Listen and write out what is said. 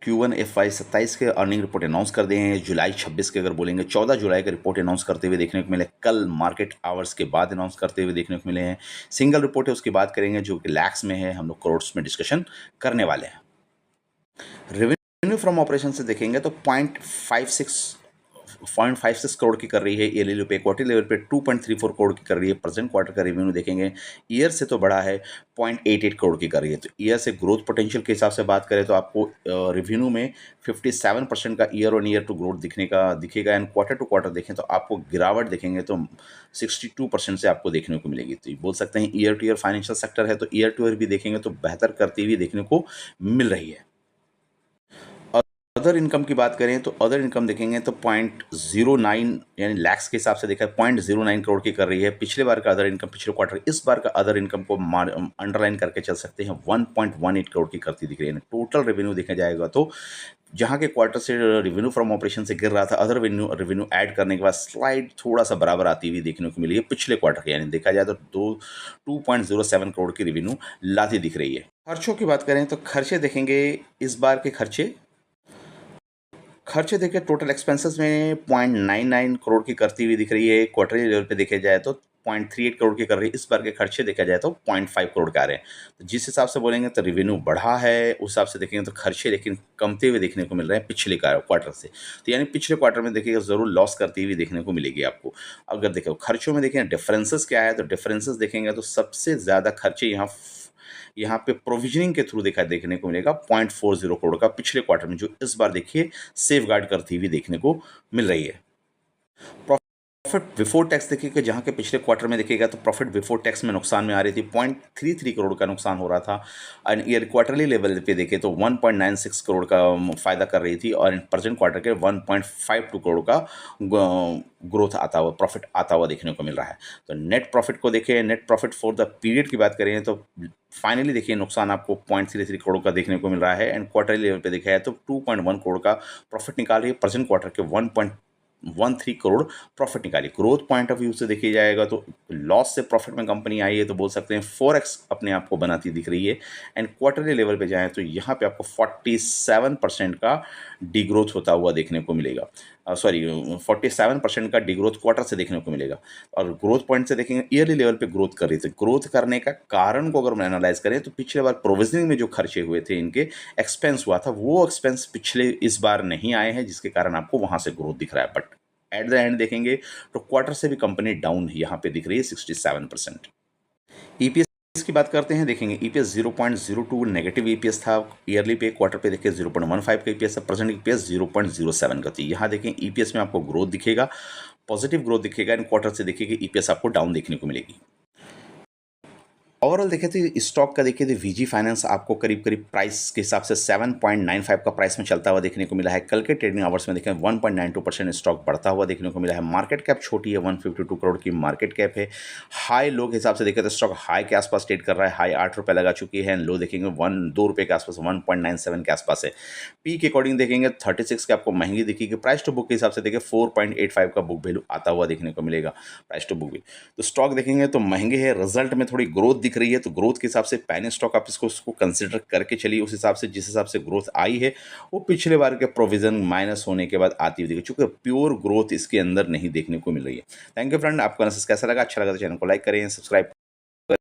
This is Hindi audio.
Q1 FY 27 के अर्निंग रिपोर्ट अनाउंस कर दिए हैं। जुलाई 26 के अगर बोलेंगे 14 जुलाई का रिपोर्ट अनाउंस करते हुए देखने को मिले। कल मार्केट आवर्स के बाद अनाउंस करते हुए देखने को मिले हैं। सिंगल रिपोर्ट है उसकी बात करेंगे जो कि लैक्स में है, हम लोग करोड़्स में डिस्कशन करने वाले हैं। रेवेन्यू फ्रॉम ऑपरेशन से देखेंगे तो 0.56 करोड़ की कर रही है ईयरली लेवल पे। क्वार्टरली लेवल पे 2.34 करोड़ की कर रही है। प्रेजेंट क्वार्टर का रेवेन्यू देखेंगे ईयर से तो बड़ा है, 0.88 करोड़ की कर रही है। तो ईयर से ग्रोथ पोटेंशियल के हिसाब से बात करें तो आपको रेवेन्यू में 57% का year on year to growth दिखेगा। एंड क्वार्टर टू क्वार्टर देखें तो आपको गिरावट देखेंगे तो 62% से आपको देखने को मिलेगी। तो ये बोल सकते हैं year two year financial sector है, तो ईयर टू ईयर भी देखेंगे तो बेहतर करती हुई देखने को मिल रही है। अदर इनकम की बात करें तो अदर इनकम देखेंगे तो 0.09 यानी लैक्स के हिसाब से देखा है 0.09 करोड़ की कर रही है। पिछले बार का अदर इनकम, पिछले क्वार्टर, इस बार का अदर इनकम को अंडरलाइन करके चल सकते हैं 1.18 करोड़ की करती दिख रही है। टोटल रेवेन्यू देखा जाएगा तो जहाँ के क्वार्टर से रेवेन्यू फ्रॉम ऑपरेशन से गिर रहा था, अदर रेवेन्यू ऐड करने के बाद स्लाइड थोड़ा सा बराबर आती हुई देखने को मिली है पिछले क्वार्टर के। यानी देखा जाए तो 2.07 करोड़ की रेवेन्यू लाती दिख रही है। खर्चों की बात करें तो खर्चे देखेंगे, इस बार के खर्चे देखिए टोटल एक्सपेंसेस में 0.99 करोड़ की करती हुई दिख रही है। क्वार्टरली लेवल पे देखे जाए तो 0.38 करोड़ की कर रही है। इस बार के खर्चे देखा जाए तो 0.5 करोड़ के आ रहे हैं। तो जिस हिसाब से बोलेंगे तो रेवेन्यू बढ़ा है, उस हिसाब से देखेंगे तो खर्चे लेकिन कमते हुए देखने को मिल रहे हैं पिछले क्वार्टर से। तो यानी पिछले क्वार्टर में देखिएगा ज़रूर लॉस करती हुई देखने को मिलेगी आपको। अगर देखो खर्चों में देखें डिफरेंसेस क्या है, तो डिफरेंसेस देखेंगे तो सबसे ज़्यादा खर्चे यहाँ पे प्रोविजनिंग के थ्रू देखने को मिलेगा 0.40 करोड़ का पिछले क्वार्टर में, जो इस बार देखिए सेफ गार्ड करती हुई देखने को मिल रही है। प्रॉफिट बिफोर टैक्स देखिएगा, जहाँ के पिछले क्वार्टर में देखिएगा तो प्रॉफिट बिफोर टैक्स में नुकसान में आ रही थी, 0.33 करोड़ का नुकसान हो रहा था। एंड ईयर क्वार्टरली लेवल पे देखें तो 1.96 करोड़ का फायदा कर रही थी, और प्रेजेंट क्वार्टर के 1.52 करोड़ का ग्रोथ आता हुआ, प्रॉफिट आता हुआ देखने को मिल रहा है। तो नेट प्रॉफिट को देखें, net profit for the period की बात करें तो फाइनली देखिए नुकसान आपको 0.33 करोड़ का देखने को मिल रहा है। एंड क्वार्टरली लेवल पे देखा है तो 2.1 करोड़ का प्रॉफिट निकाल रही है। प्रेजेंट क्वार्टर के 1.13 करोड़ प्रॉफिट निकाली। ग्रोथ पॉइंट ऑफ व्यू से देखी जाएगा तो लॉस से प्रॉफिट में कंपनी आई है, तो बोल सकते हैं 4x अपने आप को बनाती दिख रही है। एंड क्वार्टरली लेवल पे जाएँ तो यहाँ पे आपको 47% का डिग्रोथ होता हुआ देखने को मिलेगा। 47% का डिग्रोथ क्वार्टर से देखने को मिलेगा। और ग्रोथ पॉइंट से देखेंगे ईयरली लेवल पे ग्रोथ कर रही थी। ग्रोथ करने का कारण को अगर हम एनालाइज करें तो पिछले बार प्रोविजनिंग में जो खर्चे हुए थे, इनके एक्सपेंस हुआ था, वो एक्सपेंस पिछले इस बार नहीं आए हैं, जिसके कारण आपको वहाँ से ग्रोथ दिख रहा है। बट एट द एंड देखेंगे तो क्वार्टर से भी कंपनी डाउन यहाँ पे दिख रही है 67%। ईपीएस की बात करते हैं, देखेंगे ईपीएस 0.02 नेगेटिव ईपीएस था ईयरली पे। क्वार्टर पे देखिए 0.15 का ईपीएस है। प्रेजेंट ईपीएस 0.07 का थी। यहाँ देखें ईपीएस में आपको ग्रोथ दिखेगा, पॉजिटिव ग्रोथ दिखेगा। इन क्वार्टर से देखिए ईपीएस आपको डाउन देखने को मिलेगी। ओवरऑल देखें तो स्टॉक का देखिए तो वीजी फाइनेंस आपको करीब करीब प्राइस के हिसाब से 7.95 का प्राइस में चलता हुआ देखने को मिला है। कल के ट्रेडिंग आवर्स में देखें 1.92% स्टॉक बढ़ता हुआ देखने को मिला है। मार्केट कैप छोटी है, 152 करोड़ की मार्केट कैप है। हाई लो के हिसाब से देखें तो स्टॉक हाई के आसपास ट्रेड कर रहा है। हाई 8 रुपये लगा चुकी है। लो देखेंगे 2 रुपये के आसपास, 1.97 के आसपास है। पी के अकॉर्डिंग देखेंगे 36 के आपको महंगी दिखेगी। प्राइस टू बुक के हिसाब से देखिए 4.85 का बुक वैल्यू आता हुआ देखने को मिलेगा, प्राइस टू बुक भी। तो स्टॉक देखेंगे तो महंगे है, रिजल्ट में थोड़ी ग्रोथ दिख रही है, तो ग्रोथ के हिसाब से पैनी स्टॉक आप उसको कंसिडर करके चलिए। उस हिसाब से जिस हिसाब से ग्रोथ आई है वो पिछले बार के प्रोविजन माइनस होने के बाद आती हुई देखिए, चूंकि प्योर ग्रोथ इसके अंदर नहीं देखने को मिल रही है। थैंक यू फ्रेंड, आपको एनालिसिस कैसा लगा? अच्छा लगा तो चैनल को लाइक करें, सब्सक्राइब